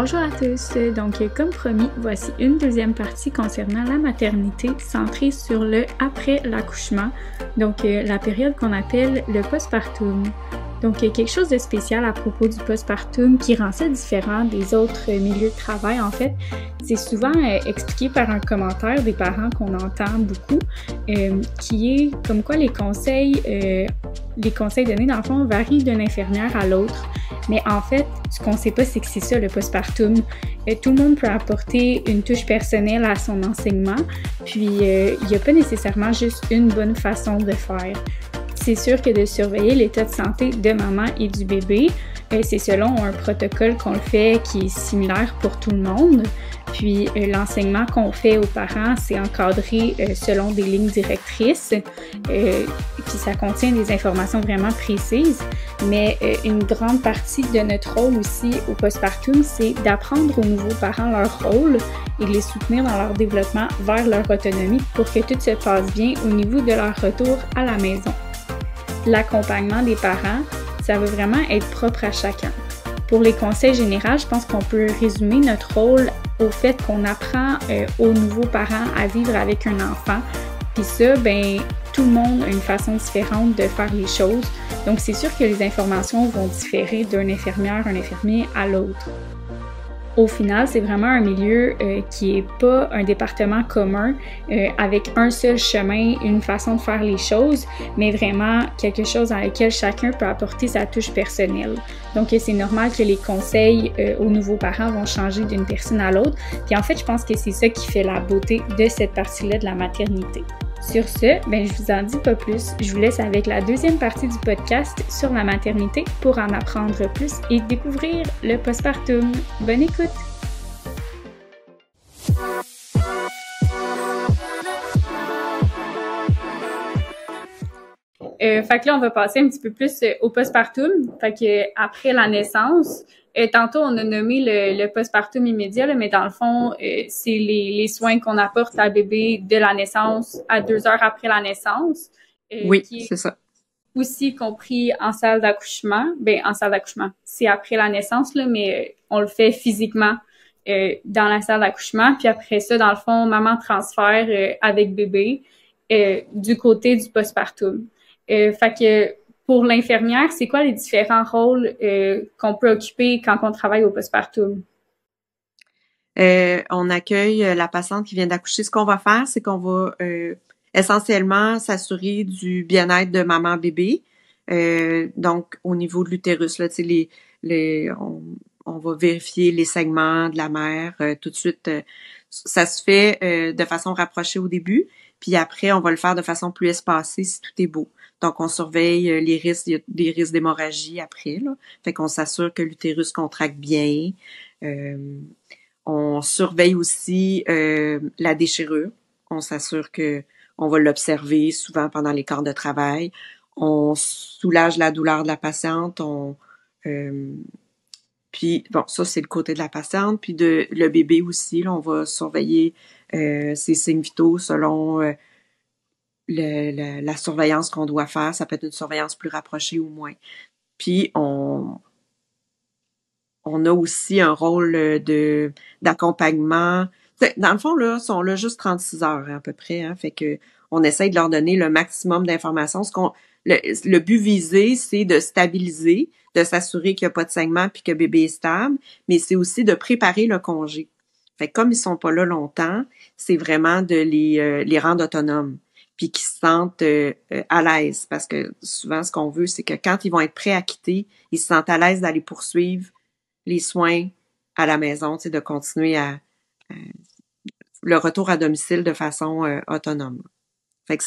Bonjour à tous! Donc, comme promis, voici une deuxième partie concernant la maternité centrée sur le après l'accouchement, donc la période qu'on appelle le postpartum. Donc, quelque chose de spécial à propos du postpartum qui rend ça différent des autres milieux de travail, en fait, c'est souvent expliqué par un commentaire des parents qu'on entend beaucoup, qui est comme quoi les conseils donnés, dans le fond, varient d'une infirmière à l'autre. Mais en fait, ce qu'on ne sait pas, c'est que c'est ça le postpartum. Tout le monde peut apporter une touche personnelle à son enseignement, puis il n'y a pas nécessairement juste une bonne façon de faire. C'est sûr que de surveiller l'état de santé de maman et du bébé, c'est selon un protocole qu'on le fait qui est similaire pour tout le monde. Puis l'enseignement qu'on fait aux parents, c'est encadré selon des lignes directrices. Puis ça contient des informations vraiment précises. Mais une grande partie de notre rôle aussi au postpartum, c'est d'apprendre aux nouveaux parents leur rôle et de les soutenir dans leur développement vers leur autonomie pour que tout se passe bien au niveau de leur retour à la maison. L'accompagnement des parents, ça veut vraiment être propre à chacun. Pour les conseils généraux, je pense qu'on peut résumer notre rôle au fait qu'on apprend aux nouveaux parents à vivre avec un enfant. Puis ça, tout le monde a une façon différente de faire les choses. Donc, c'est sûr que les informations vont différer d'un infirmière, un infirmier à l'autre. Au final, c'est vraiment un milieu qui n'est pas un département commun avec un seul chemin, une façon de faire les choses, mais vraiment quelque chose dans lequel chacun peut apporter sa touche personnelle. Donc, c'est normal que les conseils aux nouveaux parents vont changer d'une personne à l'autre. Puis en fait, je pense que c'est ça qui fait la beauté de cette partie-là de la maternité. Sur ce, je vous en dis pas plus. Je vous laisse avec la deuxième partie du podcast sur la maternité pour en apprendre plus et découvrir le postpartum. Bonne écoute! Fait que là, on va passer un petit peu plus au postpartum. Fait que après la naissance, tantôt on a nommé le postpartum immédiat, là, mais dans le fond, c'est les soins qu'on apporte à bébé de la naissance à 2 heures après la naissance. Oui, qui est c'est ça. aussi compris en salle d'accouchement. En salle d'accouchement, c'est après la naissance, là, mais on le fait physiquement dans la salle d'accouchement. Puis après ça, dans le fond, maman transfère avec bébé du côté du postpartum. Fait que pour l'infirmière, c'est quoi les différents rôles qu'on peut occuper quand on travaille au postpartum? On accueille la patiente qui vient d'accoucher. Ce qu'on va faire, c'est qu'on va essentiellement s'assurer du bien-être de maman-bébé. Donc, au niveau de l'utérus, là, tu sais, on va vérifier les saignements de la mère tout de suite. Ça se fait de façon rapprochée au début, puis après, on va le faire de façon plus espacée si tout est beau. Donc, on surveille les risques, il y a des risques d'hémorragie après, là. Fait qu'on s'assure que l'utérus contracte bien. On surveille aussi la déchirure. On s'assure que on va l'observer souvent pendant les quarts de travail. On soulage la douleur de la patiente. Puis, bon, ça, c'est le côté de la patiente. Puis, le bébé aussi, là, on va surveiller ses signes vitaux selon la surveillance qu'on doit faire. Ça peut être une surveillance plus rapprochée ou moins. Puis, on a aussi un rôle d'accompagnement. Dans le fond, là, ils sont là juste 36 heures à peu près. Hein, fait que on essaye de leur donner le maximum d'informations. Le but visé, c'est de stabiliser, de s'assurer qu'il n'y a pas de saignement puis que bébé est stable, mais c'est aussi de préparer le congé. Fait que comme ils sont pas là longtemps, c'est vraiment de les rendre autonomes puis qu'ils se sentent à l'aise. Parce que souvent, ce qu'on veut, c'est que quand ils vont être prêts à quitter, ils se sentent à l'aise d'aller poursuivre les soins à la maison, tu sais, de continuer le retour à domicile de façon autonome. Fait que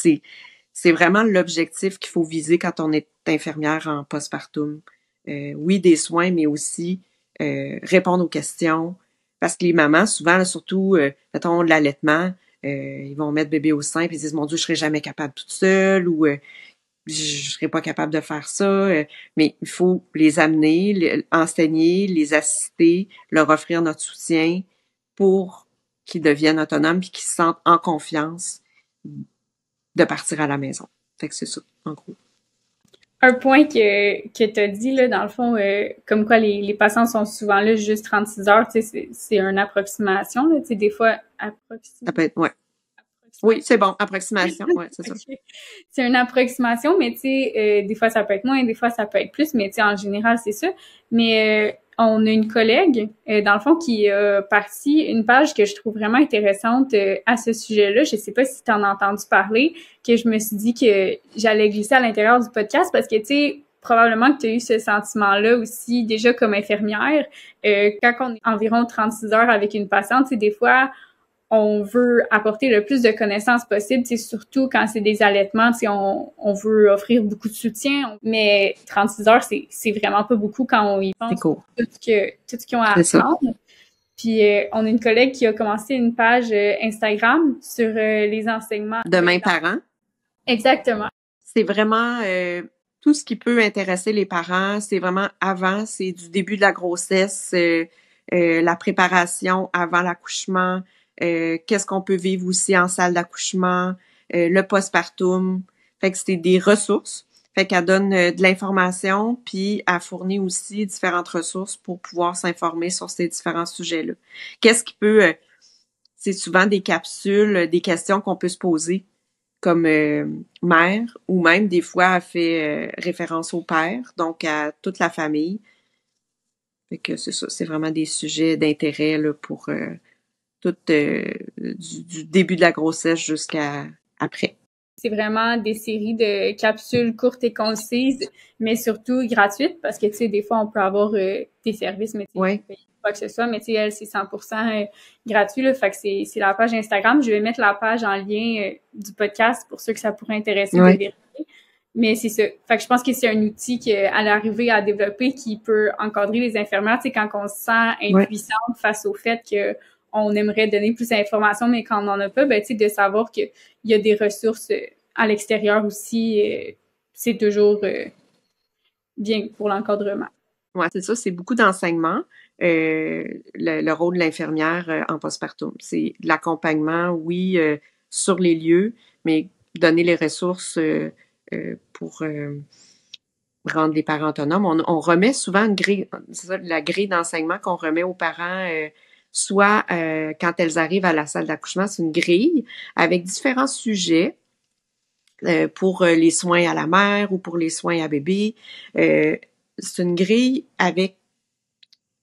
c'est vraiment l'objectif qu'il faut viser quand on est infirmière en postpartum. Oui, des soins, mais aussi répondre aux questions. Parce que les mamans, souvent, là, surtout, mettons, de l'allaitement, ils vont mettre bébé au sein puis ils disent, mon Dieu, je serai jamais capable toute seule ou je serais pas capable de faire ça, mais il faut les amener, enseigner, les assister, leur offrir notre soutien pour qu'ils deviennent autonomes puis qu'ils se sentent en confiance de partir à la maison. Fait que c'est ça, en gros. un point que tu as dit, là, dans le fond, comme quoi les patients sont souvent là juste 36 heures, tu sais, c'est une approximation, là, tu sais, des fois, Ça peut être, ouais. Oui, c'est bon, approximation, ouais, c'est ça. Okay. C'est une approximation, mais tu sais, des fois ça peut être moins, des fois ça peut être plus, mais tu sais, en général, c'est ça. Mais on a une collègue, dans le fond, qui a parti une page que je trouve vraiment intéressante à ce sujet-là. Je sais pas si tu en as entendu parler, que je me suis dit que j'allais glisser à l'intérieur du podcast parce que, tu sais, probablement que tu as eu ce sentiment-là aussi déjà comme infirmière. Quand on est environ 36 heures avec une patiente, tu sais, des fois, on veut apporter le plus de connaissances possible, surtout quand c'est des allaitements, on veut offrir beaucoup de soutien, mais 36 heures, c'est vraiment pas beaucoup quand on y pense, cool. tout ce qu'ils ont à apprendre. Puis on a une collègue qui a commencé une page Instagram sur les enseignements. Demain parents. Exactement. C'est vraiment tout ce qui peut intéresser les parents, c'est vraiment avant, c'est du début de la grossesse, la préparation avant l'accouchement, qu'est-ce qu'on peut vivre aussi en salle d'accouchement, le postpartum. Fait que c'est des ressources. Fait qu'elle donne de l'information, puis elle fournit aussi différentes ressources pour pouvoir s'informer sur ces différents sujets-là. Qu'est-ce qui peut... c'est souvent des capsules, des questions qu'on peut se poser comme mère, ou même des fois elle fait référence au père, donc à toute la famille. Fait que c'est ça, c'est vraiment des sujets d'intérêt là, pour tout du début de la grossesse jusqu'à après. C'est vraiment des séries de capsules courtes et concises, mais surtout gratuites, parce que, tu sais, des fois, on peut avoir des services, mais ouais. Quoi que ce soit, mais tu sais, elle, c'est 100% gratuit, là, fait que c'est la page Instagram. Je vais mettre la page en lien du podcast pour ceux que ça pourrait intéresser de vérifier. Mais c'est ça. Fait que je pense que c'est un outil qu'elle est arrivée à développer qui peut encadrer les infirmières, tu sais, quand on se sent impuissante face au fait que on aimerait donner plus d'informations, mais quand on n'en a pas, ben, tu sais, de savoir qu'il y a des ressources à l'extérieur aussi, c'est toujours bien pour l'encadrement. Ouais, c'est ça, c'est beaucoup d'enseignement. Le rôle de l'infirmière en postpartum. C'est de l'accompagnement, oui, sur les lieux, mais donner les ressources pour rendre les parents autonomes. On remet souvent une grille, c'est ça, la grille d'enseignement qu'on remet aux parents, soit quand elles arrivent à la salle d'accouchement, c'est une grille avec différents sujets pour les soins à la mère ou pour les soins à bébé. C'est une grille avec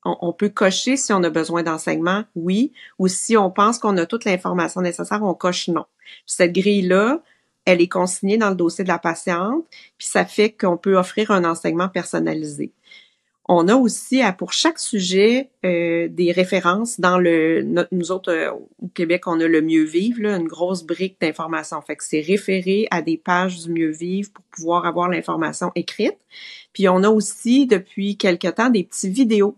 on peut cocher si on a besoin d'enseignement, oui, ou si on pense qu'on a toute l'information nécessaire, on coche non. Puis cette grille-là, elle est consignée dans le dossier de la patiente, puis ça fait qu'on peut offrir un enseignement personnalisé. On a aussi, pour chaque sujet, des références dans nous autres, au Québec, on a le Mieux Vivre, là, une grosse brique d'informations. Fait que c'est référé à des pages du Mieux Vivre pour pouvoir avoir l'information écrite. Puis on a aussi, depuis quelque temps, des petits vidéos.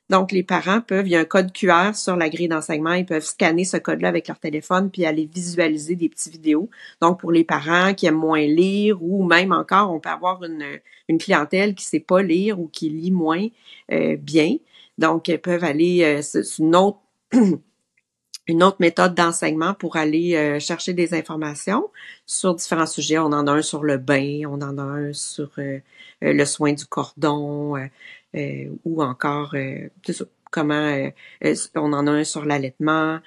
Donc, les parents peuvent, il y a un code QR sur la grille d'enseignement, ils peuvent scanner ce code-là avec leur téléphone puis aller visualiser des petites vidéos. Donc, pour les parents qui aiment moins lire ou même encore, on peut avoir une clientèle qui sait pas lire ou qui lit moins bien. Donc, ils peuvent aller, c'est une autre méthode d'enseignement pour aller chercher des informations sur différents sujets. On en a un sur le bain, on en a un sur le soin du cordon, ou encore comment on en a un sur l'allaitement.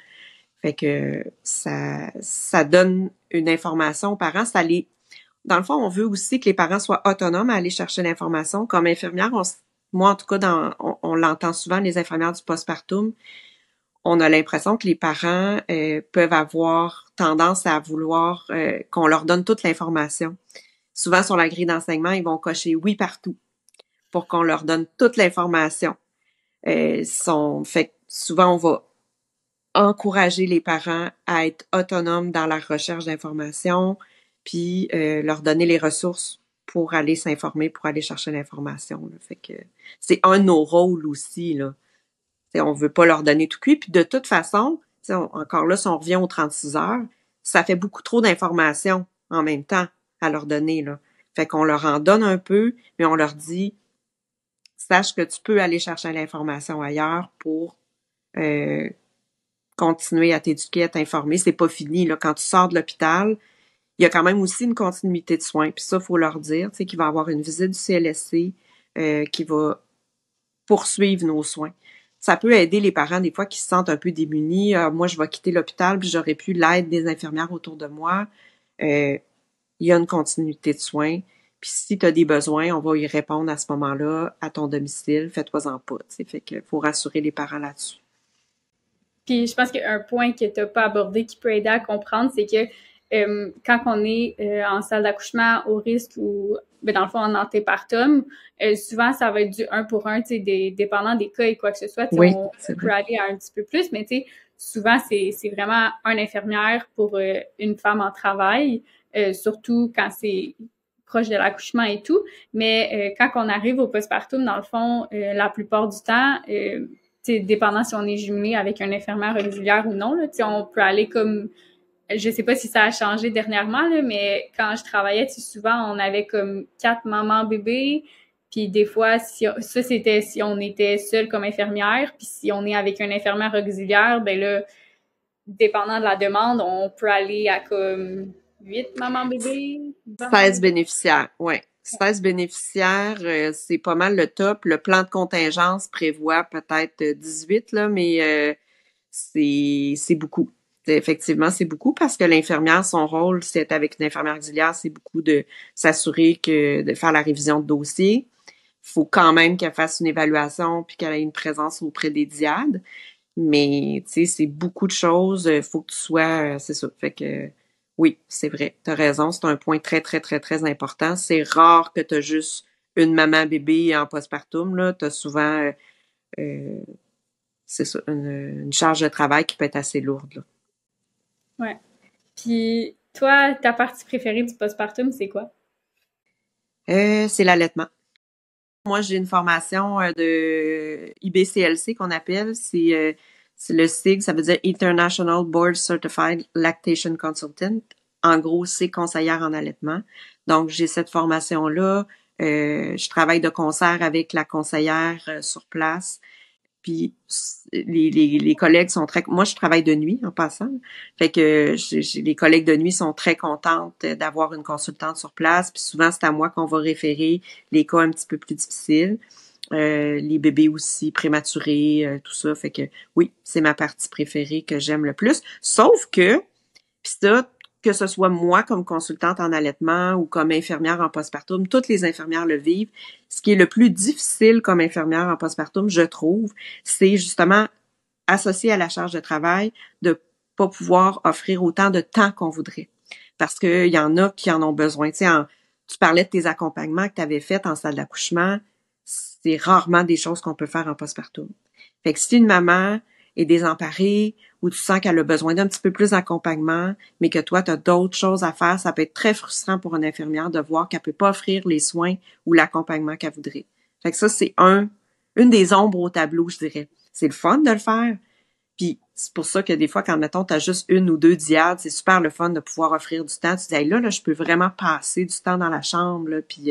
Fait que ça donne une information aux parents. Dans le fond, on veut aussi que les parents soient autonomes à aller chercher l'information. Comme infirmière, moi en tout cas, on l'entend souvent, les infirmières du postpartum, on a l'impression que les parents peuvent avoir tendance à vouloir qu'on leur donne toute l'information. Souvent, sur la grille d'enseignement, ils vont cocher oui partout pour qu'on leur donne toute l'information. Fait que souvent, on va encourager les parents à être autonomes dans la recherche d'informations, puis leur donner les ressources pour aller s'informer, pour aller chercher l'information. Là. Fait que c'est un de nos rôles aussi, là. T'sais, on veut pas leur donner tout cuit. Puis de toute façon, encore là, si on revient aux 36 heures, ça fait beaucoup trop d'informations en même temps à leur donner, là. Fait qu'on leur en donne un peu, mais on leur dit, sache que tu peux aller chercher l'information ailleurs pour continuer à t'éduquer, à t'informer. C'est pas fini, là. Quand tu sors de l'hôpital, il y a quand même aussi une continuité de soins. Puis ça, il faut leur dire, tu sais, qu'il va y avoir une visite du CLSC qui va poursuivre nos soins. Ça peut aider les parents, des fois, qui se sentent un peu démunis. Moi, je vais quitter l'hôpital, puis j'aurais plus l'aide des infirmières autour de moi. Il y a une continuité de soins. Puis si tu as des besoins, on va y répondre à ce moment-là, à ton domicile. Fais-toi-en pas. T'sais. Fait que faut rassurer les parents là-dessus. Puis je pense qu'un point que tu n'as pas abordé qui peut aider à comprendre, c'est que quand on est en salle d'accouchement au risque ou ben dans le fond en antépartum, souvent ça va être du 1 pour 1, tu sais, dépendant des cas et quoi que ce soit, Oui, on c'est peut vrai. aller à un petit peu plus, mais tu sais, souvent c'est vraiment une infirmière pour une femme en travail, surtout quand c'est proche de l'accouchement et tout. Mais quand on arrive au postpartum, dans le fond, la plupart du temps, dépendant si on est jumelé avec un infirmière régulière ou non, là, on peut aller comme, je sais pas si ça a changé dernièrement, là, mais quand je travaillais, souvent on avait comme 4 mamans bébés, puis des fois, ça c'était si on était seul comme infirmière, puis si on est avec une infirmière auxiliaire, ben là, dépendant de la demande, on peut aller à comme 8 mamans bébés, 20 mamans 16 bébés. bénéficiaires, oui. 16 bénéficiaires, c'est pas mal le top. Le plan de contingence prévoit peut-être 18, là, mais c'est beaucoup. Effectivement, c'est beaucoup parce que l'infirmière, son rôle, c'est être avec une infirmière auxiliaire, c'est beaucoup de s'assurer que de faire la révision de dossier. Il faut quand même qu'elle fasse une évaluation puis qu'elle ait une présence auprès des diades. Mais, tu sais, c'est beaucoup de choses. Faut que tu sois, c'est ça. Fait que, oui, c'est vrai. T'as raison. C'est un point très, très, très, très important. C'est rare que t'as juste une maman bébé en postpartum, là. T'as souvent, euh, c'est ça, une charge de travail qui peut être assez lourde, là. Ouais. Puis toi, ta partie préférée du postpartum, c'est quoi? C'est l'allaitement. Moi, j'ai une formation de IBCLC qu'on appelle. C'est le SIG, ça veut dire International Board Certified Lactation Consultant. En gros, c'est conseillère en allaitement. Donc, j'ai cette formation-là. Je travaille de concert avec la conseillère sur place. Puis les collègues sont très... Moi, je travaille de nuit en passant. Fait que les collègues de nuit sont très contentes d'avoir une consultante sur place. Puis souvent, c'est à moi qu'on va référer les cas un petit peu plus difficiles. Les bébés aussi prématurés, tout ça. Fait que oui, c'est ma partie préférée que j'aime le plus. Sauf que, puis ça, que ce soit moi comme consultante en allaitement ou comme infirmière en postpartum, toutes les infirmières le vivent. Ce qui est le plus difficile comme infirmière en postpartum, je trouve, c'est justement associé à la charge de travail de pas pouvoir offrir autant de temps qu'on voudrait. Parce qu'il y en a qui en ont besoin. Tu sais, tu parlais de tes accompagnements que tu avais faits en salle d'accouchement. C'est rarement des choses qu'on peut faire en postpartum. Fait que si une maman est désemparée ou tu sens qu'elle a besoin d'un petit peu plus d'accompagnement, mais que toi, tu as d'autres choses à faire, ça peut être très frustrant pour une infirmière de voir qu'elle peut pas offrir les soins ou l'accompagnement qu'elle voudrait. Fait que ça, c'est une des ombres au tableau, je dirais. C'est le fun de le faire. Puis c'est pour ça que des fois, quand, mettons, tu as juste une ou deux diades, c'est super le fun de pouvoir offrir du temps. Tu dis, hey, là, je peux vraiment passer du temps dans la chambre, là, puis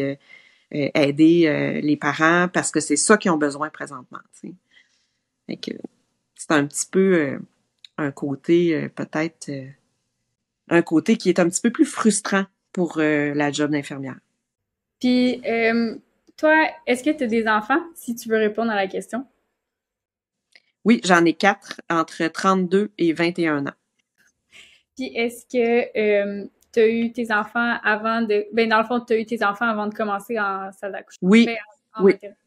aider les parents parce que c'est ça qu'ils ont besoin présentement. T'sais. Fait que c'est un petit peu un côté, peut-être, un côté qui est un petit peu plus frustrant pour la job d'infirmière. Puis, toi, est-ce que tu as des enfants, si tu veux répondre à la question? Oui, j'en ai 4 entre 32 et 21 ans. Puis, est-ce que tu as eu tes enfants avant de... Ben, dans le fond, tu as eu tes enfants avant de commencer en salle d'accouchement, Oui, ben, en oui, maternité.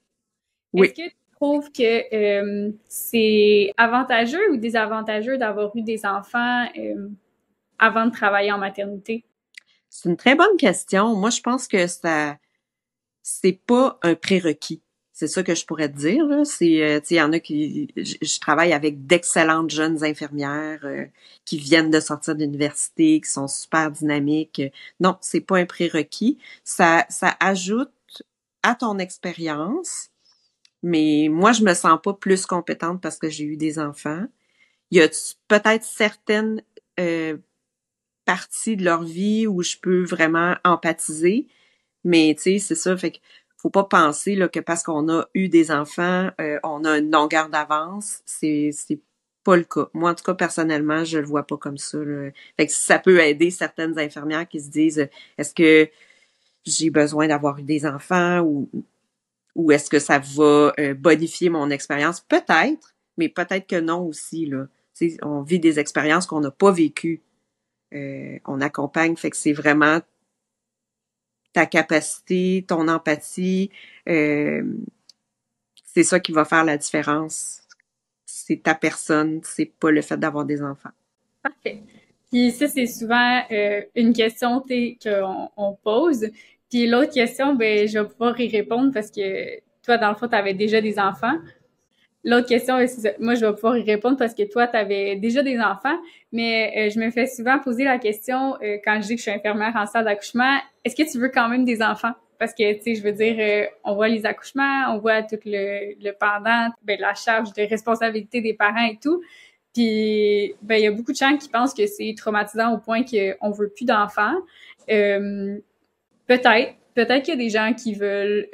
Est-ce oui. que tu trouves que c'est avantageux ou désavantageux d'avoir eu des enfants avant de travailler en maternité? C'est une très bonne question. Moi, je pense que c'est pas un prérequis. C'est ça que je pourrais te dire, là. C'est, tu sais, il y en a qui, je travaille avec d'excellentes jeunes infirmières qui viennent de sortir de l'université, qui sont super dynamiques. Non, c'est pas un prérequis. Ça ajoute à ton expérience, mais moi, je me sens pas plus compétente parce que j'ai eu des enfants. Il y a peut-être certaines parties de leur vie où je peux vraiment empathiser, mais tu sais, c'est ça, fait que faut pas penser là, que parce qu'on a eu des enfants, on a une longueur d'avance. pas le cas. Moi, en tout cas, personnellement, je le vois pas comme ça, là. Fait que ça peut aider certaines infirmières qui se disent, est-ce que j'ai besoin d'avoir eu des enfants ou est-ce que ça va bonifier mon expérience? Peut-être, mais peut-être que non aussi, là. T'sais, on vit des expériences qu'on n'a pas vécues. On accompagne, fait que c'est vraiment ta capacité, ton empathie, c'est ça qui va faire la différence. C'est ta personne, c'est pas le fait d'avoir des enfants. Parfait. Puis ça, c'est souvent une question qu'on pose. Puis l'autre question, ben je vais pouvoir y répondre parce que toi, dans le fond, tu avais déjà des enfants. L'autre question, c'est ça. Moi, je vais pouvoir y répondre parce que toi, tu avais déjà des enfants, mais je me fais souvent poser la question quand je dis que je suis infirmière en salle d'accouchement, est-ce que tu veux quand même des enfants? Parce que, tu sais, je veux dire, on voit les accouchements, on voit tout le pendant, ben, la charge de responsabilité des parents et tout. Puis, ben, il y a beaucoup de gens qui pensent que c'est traumatisant au point qu'on veut plus d'enfants. Peut-être qu'il y a des gens qui veulent,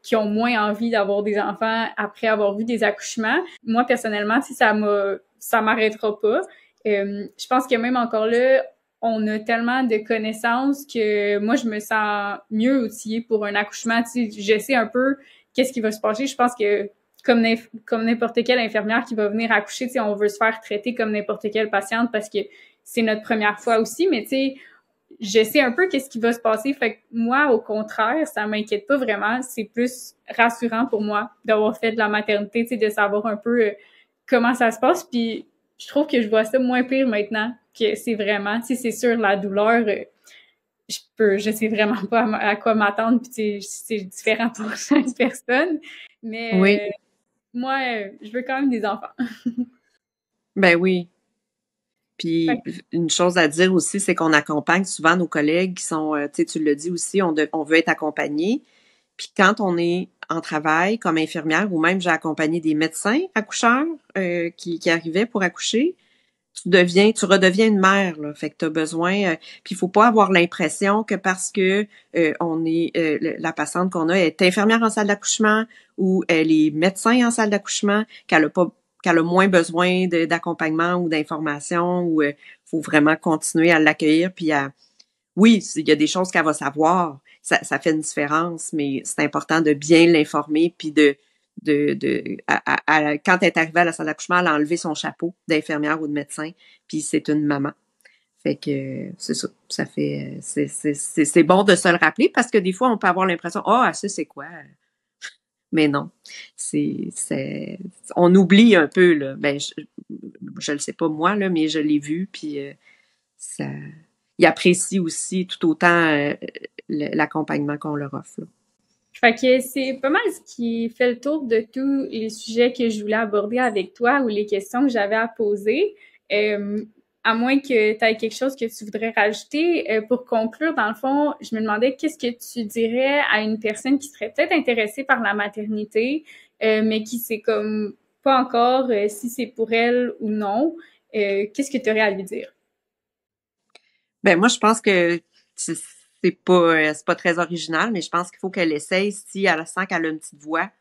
qui ont moins envie d'avoir des enfants après avoir vu des accouchements. Moi, personnellement, si ça m'arrêtera pas. Je pense que même encore là, on a tellement de connaissances que moi, je me sens mieux outillée pour un accouchement. Tu sais, je sais un peu qu'est-ce qui va se passer. Je pense que comme n'importe quelle infirmière qui va venir accoucher, tu sais, on veut se faire traiter comme n'importe quelle patiente parce que c'est notre première fois aussi, mais tu sais, je sais un peu qu'est-ce qui va se passer. Fait que moi, au contraire, ça m'inquiète pas vraiment. C'est plus rassurant pour moi d'avoir fait de la maternité, tu sais, de savoir un peu comment ça se passe. Puis je trouve que je vois ça moins pire maintenant que c'est vraiment, tu sais, c'est sûr, la douleur, je sais vraiment pas à quoi m'attendre. Puis tu sais, c'est différent pour chaque personne. Oui, Mais moi, je veux quand même des enfants. ben oui. Fait Puis une chose à dire aussi, c'est qu'on accompagne souvent nos collègues qui sont, tu sais, tu l'as dit aussi, on veut être accompagné. Puis quand on est en travail comme infirmière ou même j'ai accompagné des médecins accoucheurs qui arrivaient pour accoucher, tu redeviens une mère, là. Fait que tu as besoin, puis il faut pas avoir l'impression que parce que on est la patiente qu'on a est infirmière en salle d'accouchement ou elle est médecin en salle d'accouchement, qu'elle a moins besoin d'accompagnement ou d'information ou faut vraiment continuer à l'accueillir puis oui, il y a des choses qu'elle va savoir, ça fait une différence, mais c'est important de bien l'informer puis quand elle est arrivée à la salle d'accouchement, elle a enlevé son chapeau d'infirmière ou de médecin, puis c'est une maman. Fait que c'est ça. Ça fait c'est bon de se le rappeler parce que des fois on peut avoir l'impression ah ça c'est quoi? Mais non. C'est on oublie un peu là. Ben je le sais pas moi là, mais je l'ai vu puis ça il apprécie aussi tout autant l'accompagnement qu'on leur offre là. Fait que c'est pas mal ce qui fait le tour de tous les sujets que je voulais aborder avec toi ou les questions que j'avais à poser. Euh, à moins que tu aies quelque chose que tu voudrais rajouter. Pour conclure, dans le fond, je me demandais qu'est-ce que tu dirais à une personne qui serait peut-être intéressée par la maternité, mais qui sait comme pas encore si c'est pour elle ou non. Qu'est-ce que tu aurais à lui dire? Ben moi, je pense que c'est pas très original, mais je pense qu'il faut qu'elle essaye si elle sent qu'elle a une petite voix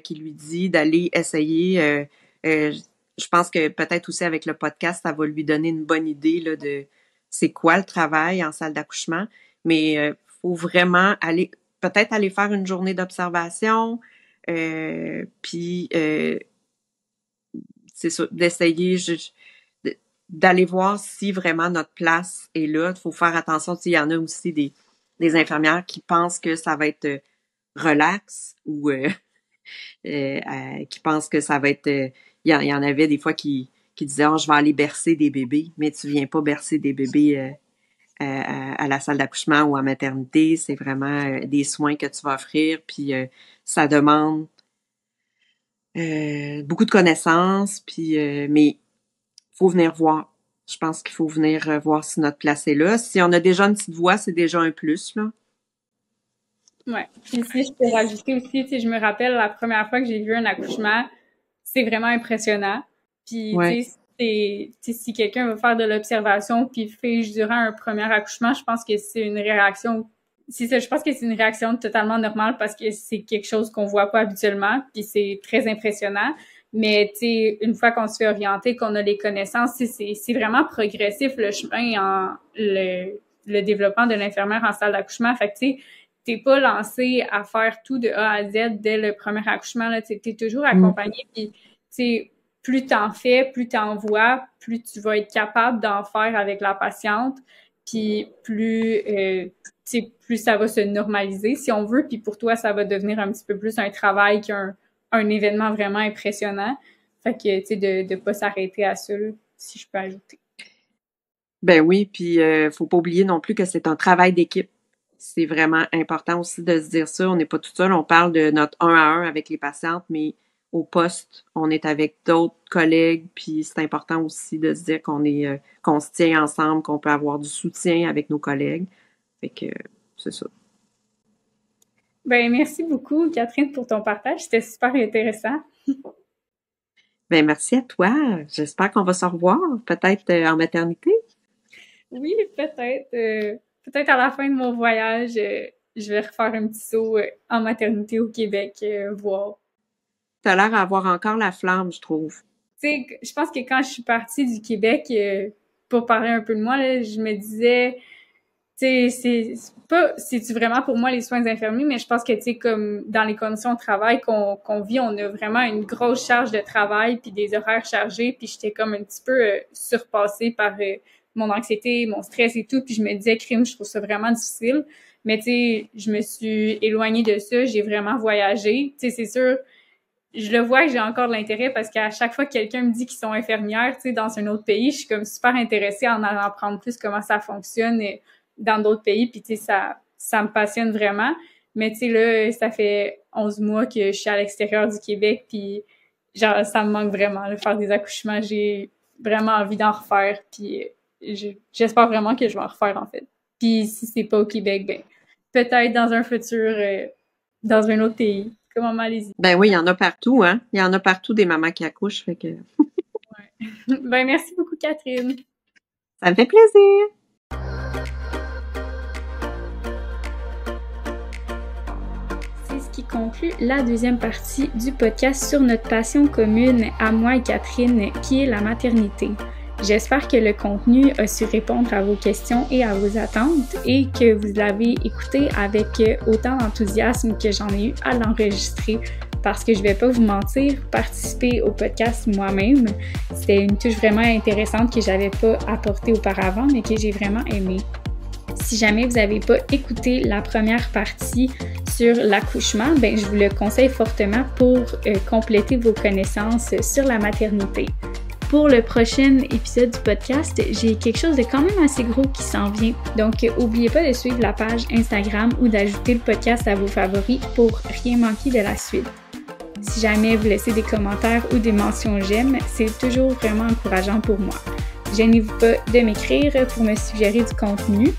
qui lui dit d'aller essayer. Euh, je pense que peut-être aussi avec le podcast, ça va lui donner une bonne idée là, de c'est quoi le travail en salle d'accouchement. Mais faut vraiment peut-être aller faire une journée d'observation, puis c'est ça, d'essayer d'aller voir si vraiment notre place est là. Il faut faire attention. Il y en a aussi des infirmières qui pensent que ça va être relax ou qui pensent que ça va être... il y en avait des fois qui disaient oh, je vais aller bercer des bébés, mais tu viens pas bercer des bébés à la salle d'accouchement ou à maternité. C'est vraiment des soins que tu vas offrir. Puis ça demande beaucoup de connaissances. Puis mais faut venir voir. Je pense qu'il faut venir voir si notre place est là. Si on a déjà une petite voix, c'est déjà un plus, là. Ouais. Puis si je peux rajouter aussi, tu sais, je me rappelle la première fois que j'ai vu un accouchement, c'est vraiment impressionnant. Puis, Ouais. tu sais, si quelqu'un veut faire de l'observation puis fige durant un premier accouchement, je pense que c'est une réaction, c'est ça, je pense que c'est une réaction totalement normale parce que c'est quelque chose qu'on voit pas habituellement puis c'est très impressionnant. Mais, tu sais, une fois qu'on se fait orienter, qu'on a les connaissances, c'est vraiment progressif, le chemin le développement de l'infirmière en salle d'accouchement. Fait que, tu sais, t'es pas lancé à faire tout de A à Z dès le premier accouchement, là. T'es toujours accompagné, puis, tu sais, plus t'en fais, plus t'en vois, plus tu vas être capable d'en faire avec la patiente, puis plus ça va se normaliser, si on veut, puis pour toi, ça va devenir un petit peu plus un travail qu'un événement vraiment impressionnant. Fait que, tu sais, de pas s'arrêter à ça, là, si je peux ajouter. Ben oui, puis faut pas oublier non plus que c'est un travail d'équipe. C'est vraiment important aussi de se dire ça. On n'est pas tout seul, on parle de notre 1 à 1 avec les patientes, mais au poste, on est avec d'autres collègues, puis c'est important aussi de se dire qu'on se tient ensemble, qu'on peut avoir du soutien avec nos collègues. Fait que c'est ça. Ben merci beaucoup, Catherine, pour ton partage. C'était super intéressant. Ben merci à toi. J'espère qu'on va se revoir, peut-être en maternité. Oui, peut-être. Peut-être à la fin de mon voyage, je vais refaire un petit saut en maternité au Québec, voir. T'as l'air à avoir encore la flamme, je trouve. Tu sais, je pense que quand je suis partie du Québec, pour parler un peu de moi, là, je me disais, tu sais, c'est-tu vraiment pour moi les soins infirmiers, mais je pense que, tu sais, comme dans les conditions de travail qu'on vit, on a vraiment une grosse charge de travail puis des horaires chargés, puis j'étais comme un petit peu surpassée par mon anxiété, mon stress et tout, puis je me disais, crime, je trouve ça vraiment difficile. Mais, tu sais, je me suis éloignée de ça, j'ai vraiment voyagé. Tu sais, c'est sûr, je le vois que j'ai encore de l'intérêt parce qu'à chaque fois que quelqu'un me dit qu'ils sont infirmières, tu sais, dans un autre pays, je suis comme super intéressée à en apprendre plus comment ça fonctionne dans d'autres pays, puis tu sais, ça me passionne vraiment. Mais tu sais, là, ça fait 11 mois que je suis à l'extérieur du Québec, puis genre, ça me manque vraiment, de faire des accouchements. J'ai vraiment envie d'en refaire, puis j'espère vraiment que je vais en refaire, en fait. Puis si c'est pas au Québec, ben peut-être dans un futur, dans un autre pays, comme en Malaisie. Ben oui, il y en a partout, hein. Il y en a partout des mamans qui accouchent, fait que... Ouais. Ben merci beaucoup, Catherine. Ça me fait plaisir. C'est ce qui conclut la deuxième partie du podcast sur notre passion commune à moi et Catherine, qui est la maternité. J'espère que le contenu a su répondre à vos questions et à vos attentes et que vous l'avez écouté avec autant d'enthousiasme que j'en ai eu à l'enregistrer, parce que je vais pas vous mentir, participer au podcast moi-même, c'était une touche vraiment intéressante que j'avais pas apportée auparavant, mais que j'ai vraiment aimée. Si jamais vous n'avez pas écouté la première partie sur l'accouchement, ben je vous le conseille fortement pour compléter vos connaissances sur la maternité. Pour le prochain épisode du podcast, j'ai quelque chose de quand même assez gros qui s'en vient. Donc, n'oubliez pas de suivre la page Instagram ou d'ajouter le podcast à vos favoris pour rien manquer de la suite. Si jamais vous laissez des commentaires ou des mentions j'aime, c'est toujours vraiment encourageant pour moi. Gênez-vous pas de m'écrire pour me suggérer du contenu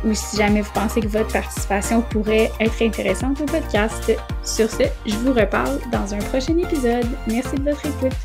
ou si jamais vous pensez que votre participation pourrait être intéressante au podcast. Sur ce, je vous reparle dans un prochain épisode. Merci de votre écoute.